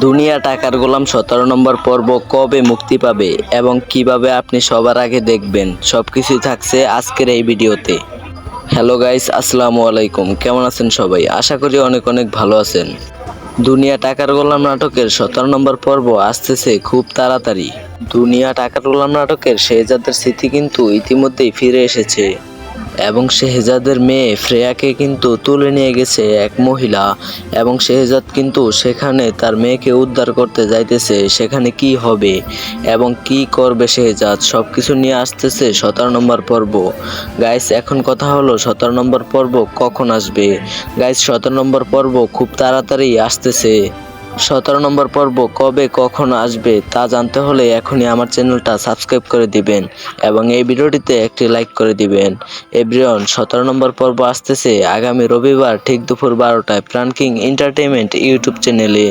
দুনিয়া টাকার গোলাম 17 নম্বর পর্ব কবে মুক্তি পাবে এবং কিভাবে আপনি সবার আগে দেখবেন, সবকিছুই থাকছে আজকের এই ভিডিওতে। হ্যালো গাইস, আসসালামু আলাইকুম। কেমন আছেন সবাই? আশা করি অনেক অনেক ভালো আছেন। দুনিয়া টাকার গোলাম নাটকের 17 নম্বর পর্ব আসতেছে খুব তাড়াতাড়ি। দুনিয়া টাকার গোলাম নাটকের শেহজাদের স্মৃতি কিন্তু ইতিমধ্যেই ফিরে এসেছে এবং শেহজাদের মেয়ে ফ্রেয়াকে কিন্তু তুলে নিয়ে গেছে এক মহিলা এবং শেহজাদ কিন্তু সেখানে তার মেয়েকে উদ্ধার করতে যাইতেছে। সেখানে কি হবে এবং কি করবে শেহজাদ, সবকিছু নিয়ে আসতেছে 17 নম্বর পর্ব। গাইস, এখন কথা হলো 17 নম্বর পর্ব কখন আসবে। গাইস, 17 নম্বর পর্ব খুব তাড়াতাড়ি আসতেছে। 17 নম্বর পর্ব কবে কখন আসবে তা জানতে হলে এখনই আমার চ্যানেলটা সাবস্ক্রাইব করে দিবেন এবং এই ভিডিওটিতে একটি লাইক করে দিবেন। এভরিওয়ান, 17 নম্বর পর্ব আসতেছে আগামী রবিবার ঠিক দুপুর 12টায় প্রাণ কিং এন্টারটেইনমেন্ট ইউটিউব চ্যানেলে।